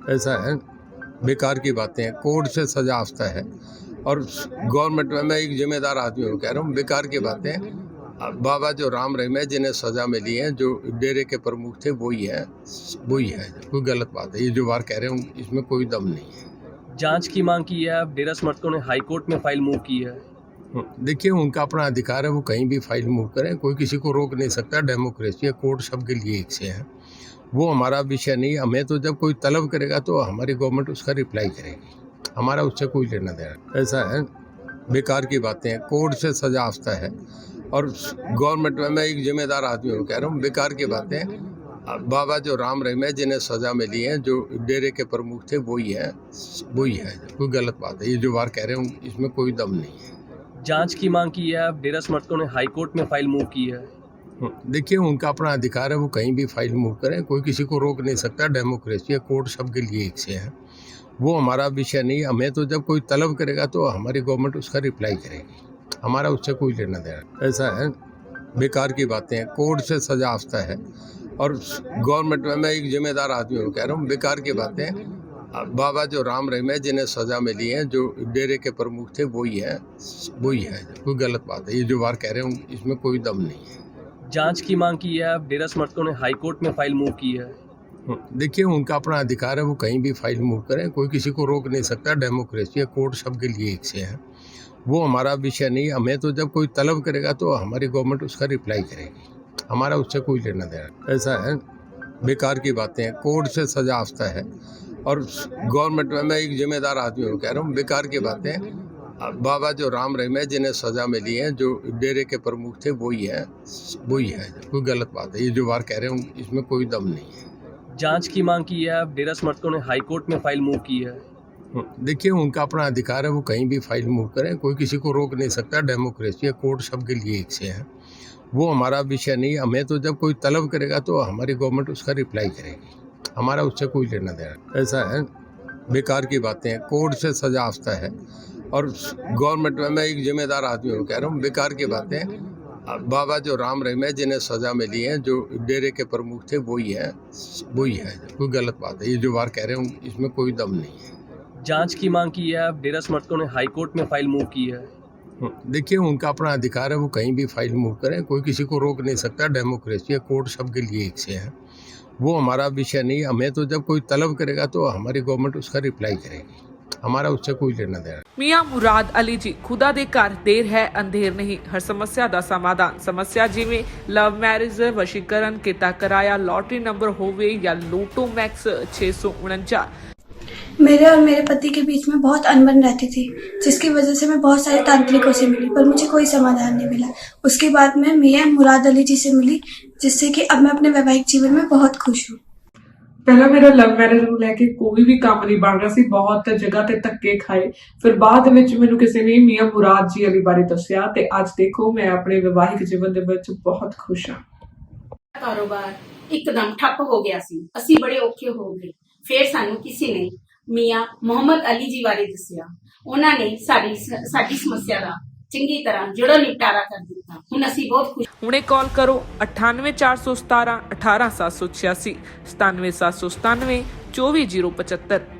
ऐसा है, बेकार की बातें हैं। कोर्ट से सजा आफ्ता है और गवर्नमेंट में मैं एक जिम्मेदार आदमी हूँ, कह रहा हूँ बेकार की बातें हैं। बाबा जो राम रहीम है, जिन्हें सजा मिली है, जो डेरे के प्रमुख थे, वही है। कोई गलत बात है, ये जो बार कह रहे हूँ इसमें कोई दम नहीं है। जांच की मांग की है। डेरा समर्थकों ने हाई कोर्ट में फाइल मूव की है। देखिए, उनका अपना अधिकार है, वो कहीं भी फाइल मूव करें, कोई किसी को रोक नहीं सकता। डेमोक्रेसी है, कोर्ट सबके लिए एक से है। वो हमारा विषय नहीं। हमें तो जब कोई तलब करेगा तो हमारी गवर्नमेंट उसका रिप्लाई करेगी, हमारा उससे कोई लेना देना। ऐसा है, बेकार की बातें हैं। कोर्ट से सजा आफ्ता है और गवर्नमेंट में मैं एक जिम्मेदार आदमी हूँ, कह रहा हूँ बेकार की बातें हैं। बाबा जो राम रहीम है, जिन्हें सजा मिली है, जो डेरे के प्रमुख थे, वही है। कोई गलत बात है, ये जो बार कह रहे हूँ इसमें कोई दम नहीं है। जांच की मांग की है। डेरा समर्थकों ने हाई कोर्ट में फाइल मूव की है। देखिए, उनका अपना अधिकार है, वो कहीं भी फाइल मूव करें, कोई किसी को रोक नहीं सकता। डेमोक्रेसी है, कोर्ट सबके लिए एक से है। वो हमारा विषय नहीं। हमें तो जब कोई तलब करेगा तो हमारी गवर्नमेंट उसका रिप्लाई करेगी, हमारा उससे कोई लेना देना। ऐसा है, बेकार की बातें हैं। कोर्ट से सजा आफ्ता है और गवर्नमेंट में मैं एक जिम्मेदार आदमी हूँ, कह रहा हूँ बेकार की बातें हैं। बाबा जो राम रहीम है, जिन्हें सजा मिली है, जो डेरे के प्रमुख थे, वही है। कोई गलत बात है, ये जो बार कह रहे हूँ इसमें कोई दम नहीं है। जांच की मांग की है। डेरा समर्थकों ने हाई कोर्ट में फाइल मूव की है। देखिए, उनका अपना अधिकार है, वो कहीं भी फाइल मूव करें, कोई किसी को रोक नहीं सकता। डेमोक्रेसी है, कोर्ट सबके लिए एक से है। वो हमारा विषय नहीं। हमें तो जब कोई तलब करेगा तो हमारी गवर्नमेंट उसका रिप्लाई करेगी, हमारा उससे कोई लेना देना। ऐसा है, बेकार की बातें हैं। कोर्ट से सजा आफ्ता है और गवर्नमेंट में मैं एक जिम्मेदार आदमी हूँ, कह रहा हूँ बेकार की बातें हैं। बाबा जो राम रहीम है, जिन्हें सजा मिली है, जो डेरे के प्रमुख थे, वही है। कोई गलत बात है, ये जो बार कह रहे हूँ इसमें कोई दम नहीं है। जांच की मांग की है। डेरा समर्थकों ने हाई कोर्ट में फाइल मूव की है। देखिए, उनका अपना अधिकार है, वो कहीं भी फाइल मूव करें, कोई किसी को रोक नहीं सकता। डेमोक्रेसी है, कोर्ट सबके लिए एक से है। वो हमारा विषय नहीं। हमें तो जब कोई तलब करेगा तो हमारी गवर्नमेंट उसका रिप्लाई करेगी, हमारा उससे कोई लेना देना। ऐसा है, बेकार की बातें हैं। कोर्ट से सजा आफ्ता है और गवर्नमेंट में मैं एक जिम्मेदार आदमी हूँ, कह रहा हूँ बेकार की बातें हैं। बाबा जो राम रहीम है, जिन्हें सजा मिली है, जो डेरे के प्रमुख थे, वही है। कोई गलत बात है, ये जो बार कह रहे हूँ इसमें कोई दम नहीं है। जांच की मांग की है। डेरा समर्थकों ने हाई कोर्ट में फाइल मूव की है। देखिए, उनका अपना अधिकार है, वो कहीं भी फाइल मूव करें, कोई किसी को रोक नहीं सकता। डेमोक्रेसी है, कोर्ट सबके लिए एक से है। वो हमारा विषय नहीं। हमें तो जब कोई तलब करेगा तो हमारी गवर्नमेंट उसका रिप्लाई करेगी, हमारा उससे कोई लेना देना। ਮੀਆਂ ਮੁਰਾਦ ਅਲੀ ਜੀ ਖੁਦਾ ਦੇ ਘਰ ਦੇਰ ਹੈ ਅੰਧੇਰ ਨਹੀਂ। ਹਰ ਸਮੱਸਿਆ ਦਾ ਸਮਾਧਾਨ। ਸਮੱਸਿਆ ਜਿਵੇਂ ਲਵ ਮੈਰਿਜ, ਵਸ਼ੀਕਰਨ, ਕਿੱਤਾ ਕਿਰਾਇਆ, ਲॉटरी नंबर ਹੋਵੇ ਜਾਂ ਲੋਟੋ ਮੈਕਸ 649। मेरे और मेरे पति के बीच में बहुत अनबन रहती थी, जिसकी वजह से मैं बहुत सारे तांत्रिकों से मिली, पर मुझे कोई समाधान नहीं मिला। उसके बाद मैं मियां मुराद अली जी से मिली, जिससे कि अब मैं अपने वैवाहिक जीवन में बहुत खुश हूँ। ਪਹਿਲਾਂ ਮੇਰਾ ਲਵ ਮੈਰਿਜ ਨੂੰ ਲੈ ਕੇ ਕੋਈ ਵੀ ਕੰਮ ਨਹੀਂ ਬਣ ਰਿਹਾ ਸੀ। ਬਹੁਤ ਜਗ੍ਹਾ ਤੇ ਧੱਕੇ ਖਾਏ। ਫਿਰ ਬਾਅਦ ਵਿੱਚ ਮੈਨੂੰ ਕਿਸੇ ਨੇ ਮੀਆਂ ਮੁਰਾਦ ਜੀ ਅਲੀ ਬਾਰੇ ਦੱਸਿਆ ਤੇ ਅੱਜ ਦੇਖੋ ਮੈਂ ਆਪਣੇ ਵਿਵਾਹਿਕ ਜੀਵਨ ਦੇ ਵਿੱਚ ਬਹੁਤ ਖੁਸ਼ ਹਾਂ। ਕਾਰੋਬਾਰ ਇੱਕਦਮ ਠੱਪ ਹੋ ਗਿਆ ਸੀ। ਅਸੀਂ ਬੜੇ ਔਖੇ ਹੋ ਗਏ। ਫਿਰ ਸਾਨੂੰ ਕਿਸੇ ਨੇ ਮੀਆਂ ਮੁਹੰਮਦ ਅਲੀ ਜੀ ਬਾਰੇ ਦੱਸਿਆ। ਉਹਨਾਂ ਨੇ ਸਾਡੀ ਸਮੱਸਿਆ ਦਾ ਚੰਗੀ ਤਰ੍ਹਾਂ ਜੜੋਂ ਨਿਪਟਾਰਾ ਕਰ ਦਿੱਤਾ। ਹੁਣ ਅਸੀਂ ਬਹੁਤ ਖੁਸ਼। ਹੁਣੇ ਕਾਲ ਕਰੋ 98417 18786 97797 24075।